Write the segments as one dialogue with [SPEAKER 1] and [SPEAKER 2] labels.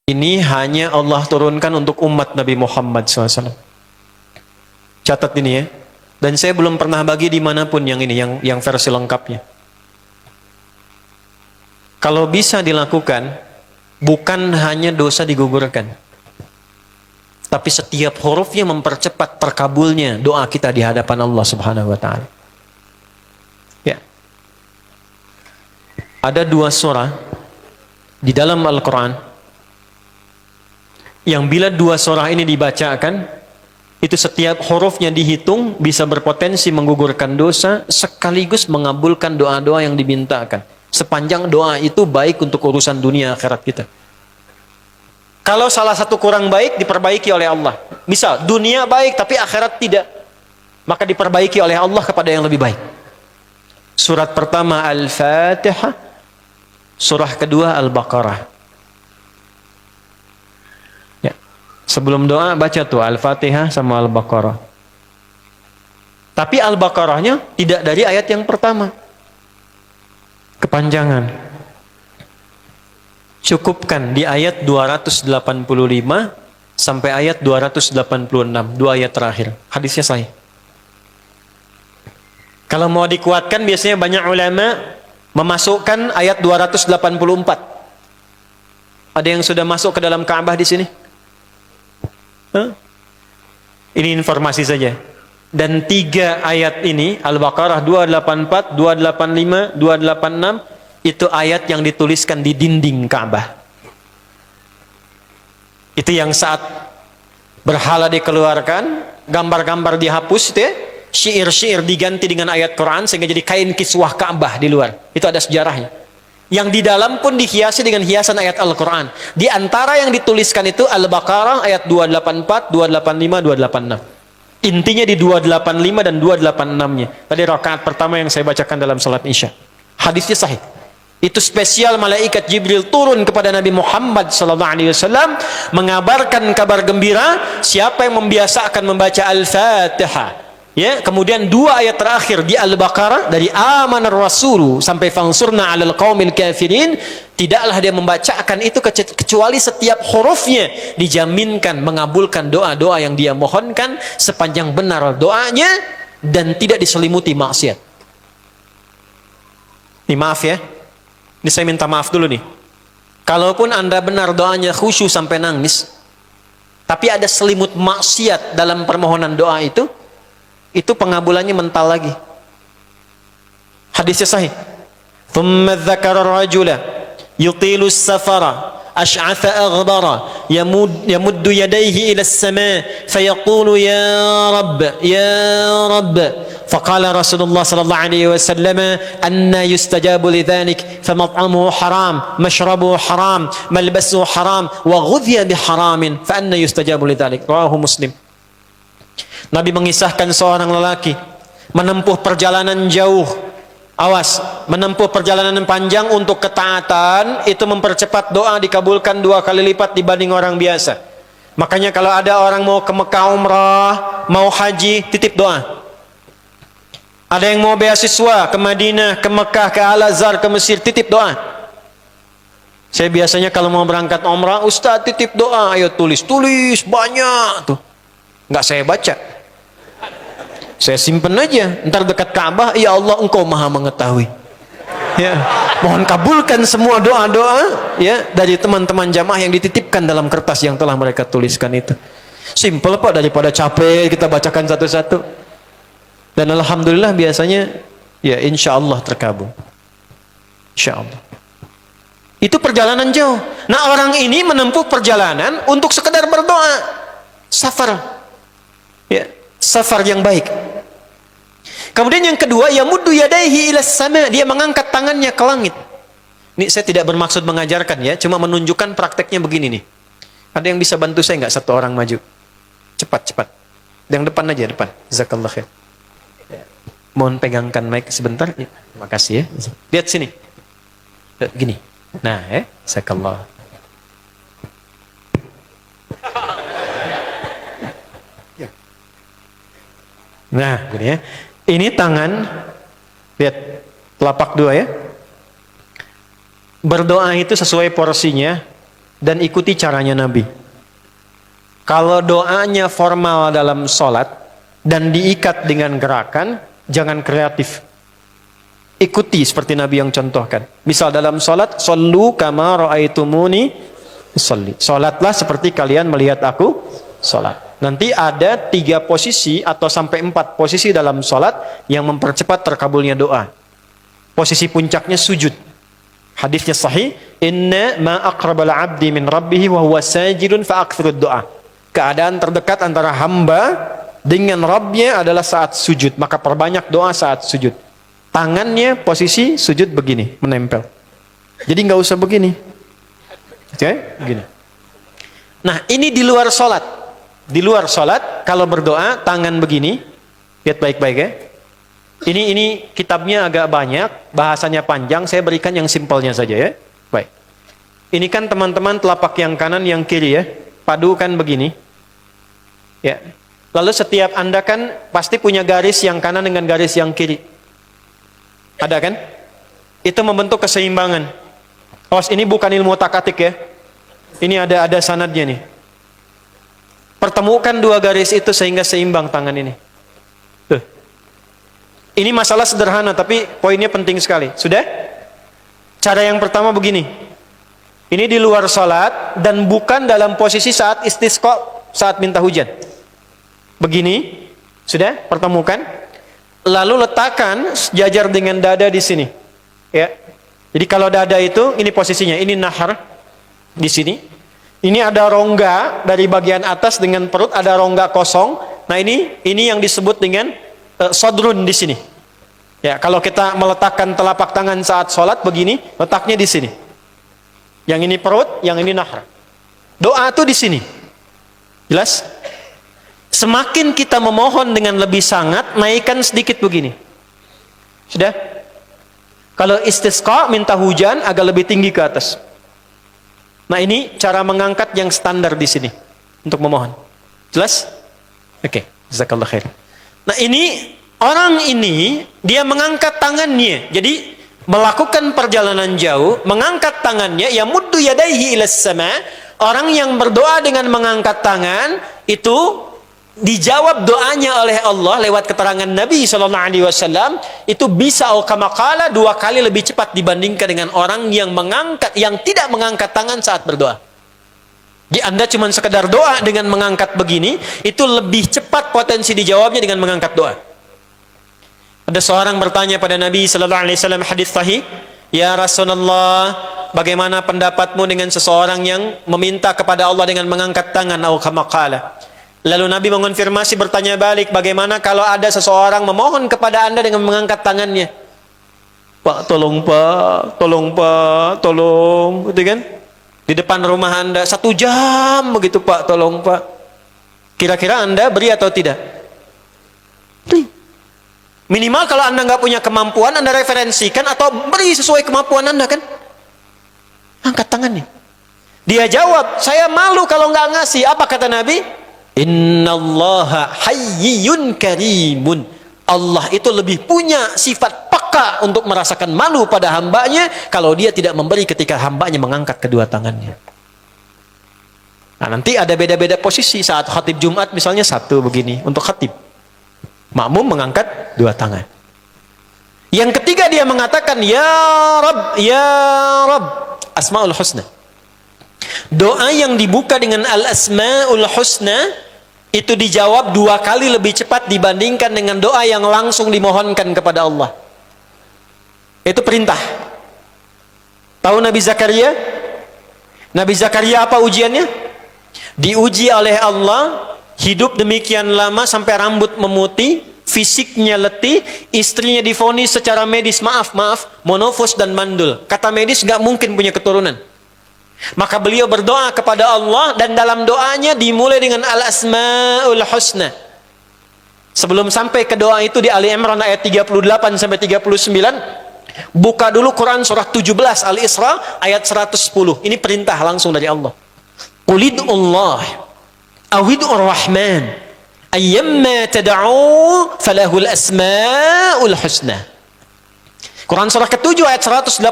[SPEAKER 1] Ini hanya Allah turunkan untuk umat Nabi Muhammad SAW. Catat ini ya. Dan saya belum pernah bagi dimanapun yang ini, yang versi lengkapnya. Kalau bisa dilakukan, bukan hanya dosa digugurkan, tapi setiap hurufnya mempercepat terkabulnya doa kita di hadapan Allah Subhanahu wa Ta'ala. Ya. Ada 2 surah di dalam Al-Quran yang bila 2 surah ini dibacakan, itu setiap hurufnya dihitung bisa berpotensi menggugurkan dosa sekaligus mengabulkan doa-doa yang dimintakan. Sepanjang doa itu baik untuk urusan dunia akhirat kita. Kalau salah satu kurang baik, diperbaiki oleh Allah. Misal, dunia baik tapi akhirat tidak, maka diperbaiki oleh Allah kepada yang lebih baik. Surat pertama Al-Fatihah, surah kedua Al-Baqarah. Ya. Sebelum doa baca tuh Al-Fatihah sama Al-Baqarah. Tapi Al-Baqarahnya tidak dari ayat yang pertama. Kepanjangan. Cukupkan di ayat 285 sampai ayat 286, 2 ayat terakhir. Hadisnya sahih. Kalau mau dikuatkan biasanya banyak ulama memasukkan ayat 284. Ada yang sudah masuk ke dalam Ka'bah di sini? Ini informasi saja. Dan 3 ayat ini, Al-Baqarah 284, 285, 286, itu ayat yang dituliskan di dinding Ka'bah. Itu yang saat berhala dikeluarkan, gambar-gambar dihapus, itu ya, syair-syair diganti dengan ayat Quran sehingga jadi kain kiswah Ka'bah di luar. Itu ada sejarahnya. Yang di dalam pun dihiasi dengan hiasan ayat Al-Quran. Di antara yang dituliskan itu Al-Baqarah ayat 284, 285, 286. Intinya di 285 dan 286-nya. Tadi rakaat pertama yang saya bacakan dalam salat Isya. Hadisnya sahih. Itu spesial malaikat Jibril turun kepada Nabi Muhammad SAW mengabarkan kabar gembira siapa yang membiasakan membaca Al-Fatihah. Ya, kemudian 2 ayat terakhir di Al-Baqarah dari amanar rasulu sampai fansurna 'alal qaumil kafirin, tidaklah dia membacakan itu kecuali setiap hurufnya dijaminkan mengabulkan doa-doa yang dia mohonkan sepanjang benar doanya dan tidak diselimuti maksiat. Ini maaf ya. Ini saya minta maaf dulu nih. Kalaupun Anda benar doanya khusyuk sampai nangis, tapi ada selimut maksiat dalam permohonan doa itu pengabulannya mental lagi. Hadisnya sahih. Thumma dzakara rajula yutilu as-safara ash'atha aghdara yamuddu yadayhi ila as-sama' fayaqulu ya rabb faqala Rasulullah sallallahu alaihi wasallam anna yustajabu lidzalik famat'amuhu haram mashrabuhu haram malbasuhu haram wa ghudhiya biharamin fa anna yustajabu lidzalik. Rawahu Muslim. Nabi mengisahkan seorang lelaki menempuh perjalanan jauh. Awas, menempuh perjalanan panjang untuk ketaatan itu mempercepat doa dikabulkan 2 kali lipat dibanding orang biasa. Makanya kalau ada orang mau ke Mekah umrah, mau haji, titip doa. Ada yang mau beasiswa ke Madinah, ke Mekah, ke Al-Azhar, ke Mesir, titip doa. Saya biasanya kalau mau berangkat umrah, Ustaz titip doa, ayo tulis banyak tuh. Nggak saya baca. Saya simpen aja, ntar dekat Ka'bah, ya Allah engkau maha mengetahui. Ya, mohon kabulkan semua doa-doa ya dari teman-teman jamaah yang dititipkan dalam kertas yang telah mereka tuliskan itu. Simple Pak, daripada capek kita bacakan satu-satu. Dan alhamdulillah biasanya ya insya Allah terkabul. Insya Allah. Itu perjalanan jauh. Nah orang ini menempuh perjalanan untuk sekedar berdoa. Safar. Ya, safar yang baik. Kemudian yang kedua, yamuddu yadayhi ilas sama, dia mengangkat tangannya ke langit. Ini saya tidak bermaksud mengajarkan ya, cuma menunjukkan prakteknya begini nih. Ada yang bisa bantu saya nggak, satu orang maju? Cepat. Yang depan aja, depan. Jazakallah khair. Mohon pegangkan mic sebentar. Ya, terima kasih ya. Lihat sini. Gini. Nah, jazakallah. Nah, gini ya. Ini tangan, lihat telapak 2 ya. Berdoa itu sesuai porsinya, dan ikuti caranya Nabi. Kalau doanya formal dalam sholat dan diikat dengan gerakan, jangan kreatif. Ikuti seperti Nabi yang contohkan. Misal dalam sholat, shollu kama ra'aitumuni usolli. Sholatlah seperti kalian melihat aku sholat. Nanti ada 3 posisi atau sampai 4 posisi dalam sholat yang mempercepat terkabulnya doa. Posisi puncaknya sujud. Hadisnya sahih, inna ma aqrabal 'abdi min rabbih wa huwa sajidun fa aktsirud doa. Keadaan terdekat antara hamba dengan Rabbnya adalah saat sujud, maka perbanyak doa saat sujud. Tangannya posisi sujud begini, menempel. Jadi nggak usah begini. Oke, begini. Nah, ini di luar sholat. Di luar sholat, kalau berdoa, tangan begini. Lihat baik-baik ya. Ini kitabnya agak banyak, bahasanya panjang, saya berikan yang simpelnya saja ya. Baik. Ini kan teman-teman telapak yang kanan, yang kiri ya. Padukan begini. Ya. Lalu setiap Anda kan pasti punya garis yang kanan dengan garis yang kiri. Ada kan? Itu membentuk keseimbangan. Awas, ini bukan ilmu takatik ya. Ini ada sanadnya nih. Pertemukan 2 garis itu sehingga seimbang tangan ini. Tuh. Ini masalah sederhana tapi poinnya penting sekali. Sudah? Cara yang pertama begini. Ini di luar salat dan bukan dalam posisi saat istisqa, saat minta hujan. Begini. Sudah? Pertemukan. Lalu letakkan sejajar dengan dada di sini. Ya. Jadi kalau dada itu ini posisinya, ini nahar di sini. Ini ada rongga dari bagian atas dengan perut, ada rongga kosong. Nah, ini yang disebut dengan sodrun di sini. Ya, kalau kita meletakkan telapak tangan saat sholat begini, letaknya di sini. Yang ini perut, yang ini nahar. Doa tuh di sini. Jelas? Semakin kita memohon dengan lebih sangat, naikkan sedikit begini. Sudah? Kalau istisqa minta hujan agak lebih tinggi ke atas. Nah, ini cara mengangkat yang standar di sini untuk memohon. Jelas? Oke, jazakallah khair. Nah, ini orang ini dia mengangkat tangannya. Jadi melakukan perjalanan jauh, mengangkat tangannya, ya muddu yadaihi ilas sama. Orang yang berdoa dengan mengangkat tangan itu dijawab doanya oleh Allah lewat keterangan Nabi SAW, itu bisa kama qala 2 kali lebih cepat dibandingkan dengan orang yang tidak mengangkat tangan saat berdoa. Jadi Anda cuma sekedar doa dengan mengangkat begini, itu lebih cepat potensi dijawabnya dengan mengangkat doa. Ada seorang bertanya pada Nabi SAW, hadis sahih, ya Rasulullah, bagaimana pendapatmu dengan seseorang yang meminta kepada Allah dengan mengangkat tangan, atau kama qala. Lalu Nabi mengonfirmasi, bertanya balik, bagaimana kalau ada seseorang memohon kepada Anda dengan mengangkat tangannya? Pak, tolong Pak, tolong Pak, tolong, gitu kan? Di depan rumah Anda 1 jam begitu Pak, tolong Pak. Kira-kira Anda beri atau tidak? Beri. Minimal kalau Anda nggak punya kemampuan, Anda referensikan atau beri sesuai kemampuan Anda kan? Angkat tangannya. Dia jawab, saya malu kalau nggak ngasih. Apa kata Nabi? Innallaha hayyun karimun. Allah itu lebih punya sifat peka untuk merasakan malu pada hambanya kalau dia tidak memberi ketika hambanya mengangkat kedua tangannya. Nah, nanti ada beda-beda posisi. Saat khatib Jumat misalnya 1 begini untuk khatib, makmum mengangkat 2 tangan. Yang ketiga dia mengatakan ya Rabb, ya Rabb, Asmaul Husna. Doa yang dibuka dengan Al-Asmaul Husna itu dijawab 2 kali lebih cepat dibandingkan dengan doa yang langsung dimohonkan kepada Allah. Itu perintah. Tahu Nabi Zakaria? Nabi Zakaria apa ujiannya? Diuji oleh Allah, hidup demikian lama sampai rambut memutih, fisiknya letih, istrinya divonis secara medis, maaf, monofos dan mandul. Kata medis gak mungkin punya keturunan. Maka beliau berdoa kepada Allah dan dalam doanya dimulai dengan Al-Asmaul Husna. Sebelum sampai ke doa itu di Ali Imran ayat 38 sampai 39, buka dulu Quran surah 17 Al-Isra ayat 110. Ini perintah langsung dari Allah. Qulidullah awidur rahman ayyamma tad'u falahul asmaul husna. Quran surah ke-7 ayat 180.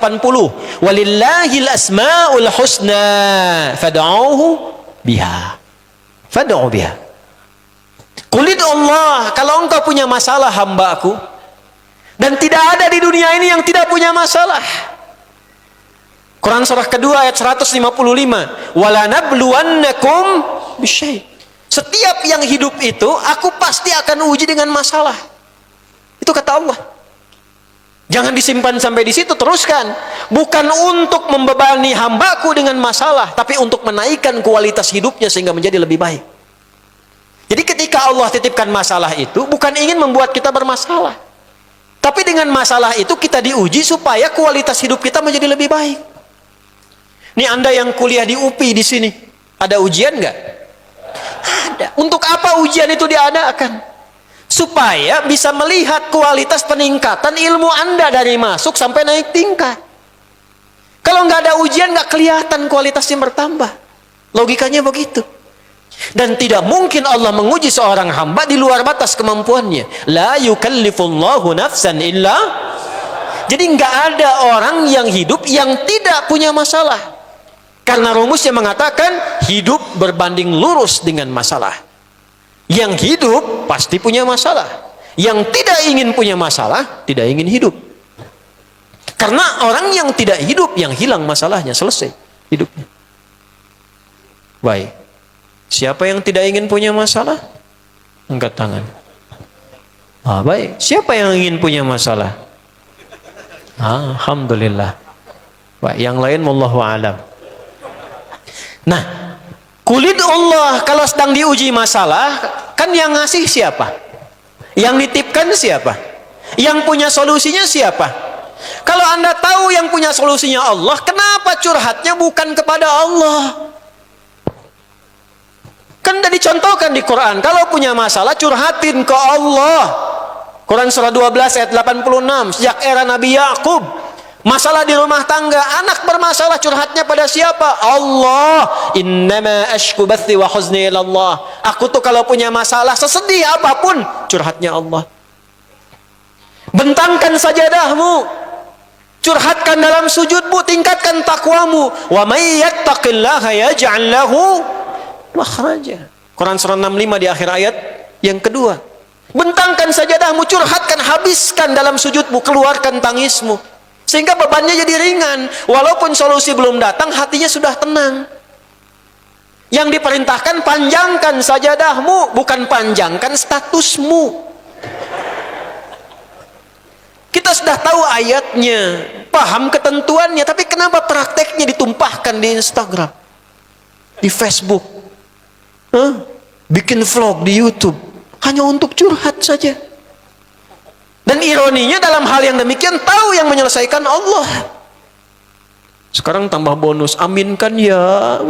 [SPEAKER 1] Walillahil asmaul husna fad'uhu biha. Fad'u biha. Qul Allah, kalau engkau punya masalah hambaku, dan tidak ada di dunia ini yang tidak punya masalah. Quran surah kedua ayat 155. Wala nabluwannakum bisyai'. Setiap yang hidup itu aku pasti akan uji dengan masalah. Itu kata Allah. Jangan disimpan sampai di situ, teruskan. Bukan untuk membebani hambaku dengan masalah, tapi untuk menaikkan kualitas hidupnya sehingga menjadi lebih baik. Jadi ketika Allah titipkan masalah itu, bukan ingin membuat kita bermasalah, tapi dengan masalah itu kita diuji supaya kualitas hidup kita menjadi lebih baik. Nih Anda yang kuliah di UPI di sini, ada ujian nggak? Ada. Untuk apa ujian itu diadakan? Supaya bisa melihat kualitas peningkatan ilmu Anda dari masuk sampai naik tingkat. Kalau nggak ada ujian, nggak kelihatan kualitasnya bertambah. Logikanya begitu. Dan tidak mungkin Allah menguji seorang hamba di luar batas kemampuannya. La yukallifullahu nafsan illa. Jadi nggak ada orang yang hidup yang tidak punya masalah. Karena rumusnya mengatakan hidup berbanding lurus dengan masalah. Yang hidup pasti punya masalah. Yang tidak ingin punya masalah, tidak ingin hidup. Karena orang yang tidak hidup, yang hilang masalahnya, selesai hidupnya. Baik. Siapa yang tidak ingin punya masalah? Angkat tangan. Baik. Siapa yang ingin punya masalah? Alhamdulillah. Baik. Yang lain wallahu a'lam. Nah, kulit Allah kalau sedang diuji masalah, kan yang ngasih siapa? Yang nitipkan siapa? Yang punya solusinya siapa? Kalau Anda tahu yang punya solusinya Allah, kenapa curhatnya bukan kepada Allah? Kan sudah dicontohkan di Quran, kalau punya masalah curhatin ke Allah. Quran surah 12 ayat 86, sejak era Nabi Yakub. Masalah di rumah tangga, anak bermasalah, curhatnya pada siapa? Allah. Innama ashku bathi wa huzni ila Allah. Aku tuh kalau punya masalah, sesedih apapun, curhatnya Allah. Bentangkan sajadahmu, curhatkan dalam sujudmu, tingkatkan takwamu. Wa may yattaqillaha yaj'al lahu makhraja. Quran surah 65 di akhir ayat yang kedua. Bentangkan sajadahmu, curhatkan, habiskan dalam sujudmu, keluarkan tangismu. Sehingga bebannya jadi ringan. Walaupun solusi belum datang, hatinya sudah tenang. Yang diperintahkan panjangkan sajadahmu, bukan panjangkan statusmu. Kita sudah tahu ayatnya, paham ketentuannya, tapi kenapa prakteknya ditumpahkan di Instagram, di Facebook, bikin vlog di YouTube, hanya untuk curhat saja. Dan ironinya dalam hal yang demikian tahu yang menyelesaikan Allah. Sekarang tambah bonus, aminkan ya.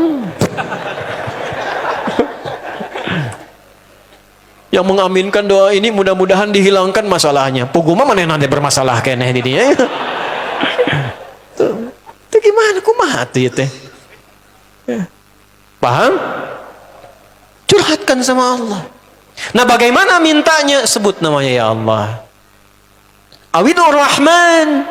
[SPEAKER 1] Yang mengaminkan doa ini mudah-mudahan dihilangkan masalahnya. Puguma mana nanti bermasalah kayaknya di dia. Itu gimana? Kumaha tuh teh? Paham? Curhatkan sama Allah. Nah, bagaimana mintanya? Sebut namanya ya Allah. Awidur Rahman.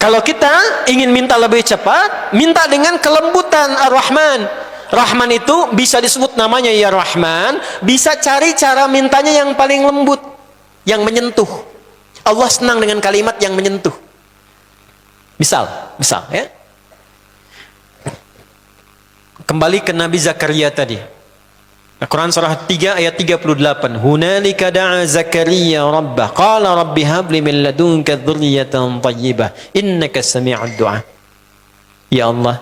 [SPEAKER 1] Kalau kita ingin minta lebih cepat, minta dengan kelembutan Ar-Rahman. Rahman itu bisa disebut namanya ya Rahman, bisa cari cara mintanya yang paling lembut, yang menyentuh. Allah senang dengan kalimat yang menyentuh. Misal ya. Kembali ke Nabi Zakaria tadi. Quran surah 3 ayat 38. Hunalika da'a Zakaria rabbah qala rabbi habli min ladunka dzurriyyatan thayyibah innaka sami'ud du'a. Ya Allah,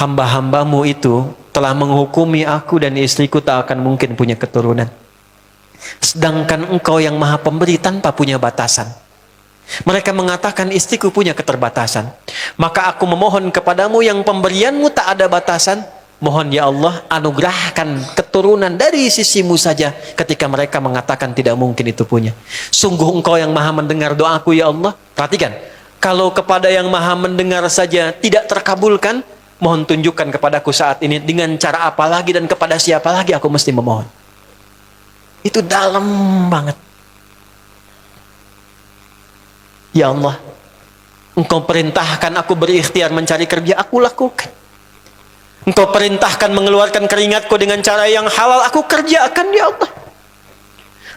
[SPEAKER 1] hamba-hambamu itu telah menghukumi aku dan istriku tak akan mungkin punya keturunan. Sedangkan engkau yang maha pemberi tanpa punya batasan. Mereka mengatakan istriku punya keterbatasan. Maka aku memohon kepadamu yang pemberianmu tak ada batasan. Mohon ya Allah anugerahkan keturunan dari sisimu saja ketika mereka mengatakan tidak mungkin itu punya. Sungguh engkau yang maha mendengar doaku ya Allah. Perhatikan, kalau kepada yang maha mendengar saja tidak terkabulkan, mohon tunjukkan kepadaku saat ini dengan cara apa lagi dan kepada siapa lagi aku mesti memohon. Itu dalam banget. Ya Allah, Engkau perintahkan aku berikhtiar mencari kerja, aku lakukan. Engkau perintahkan mengeluarkan keringatku dengan cara yang halal, aku kerjakan ya Allah.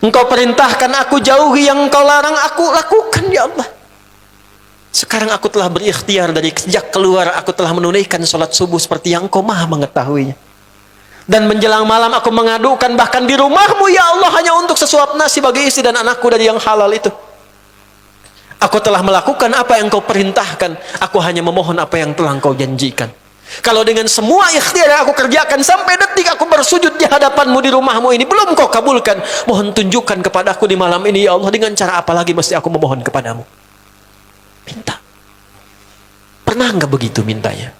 [SPEAKER 1] Engkau perintahkan aku jauhi yang Engkau larang, aku lakukan ya Allah. Sekarang aku telah berikhtiar, dari sejak keluar aku telah menunaikan sholat subuh seperti yang Engkau maha mengetahuinya. Dan menjelang malam aku mengadukan bahkan di rumahmu ya Allah hanya untuk sesuap nasi bagi istri dan anakku dari yang halal itu. Aku telah melakukan apa yang Kau perintahkan. Aku hanya memohon apa yang telah Kau janjikan. Kalau dengan semua ikhtiar yang aku kerjakan sampai detik aku bersujud di hadapanmu di rumahmu ini belum Kau kabulkan, mohon tunjukkan kepadaku di malam ini ya Allah, dengan cara apa lagi mesti aku memohon kepadamu. Minta. Pernah nggak begitu mintanya?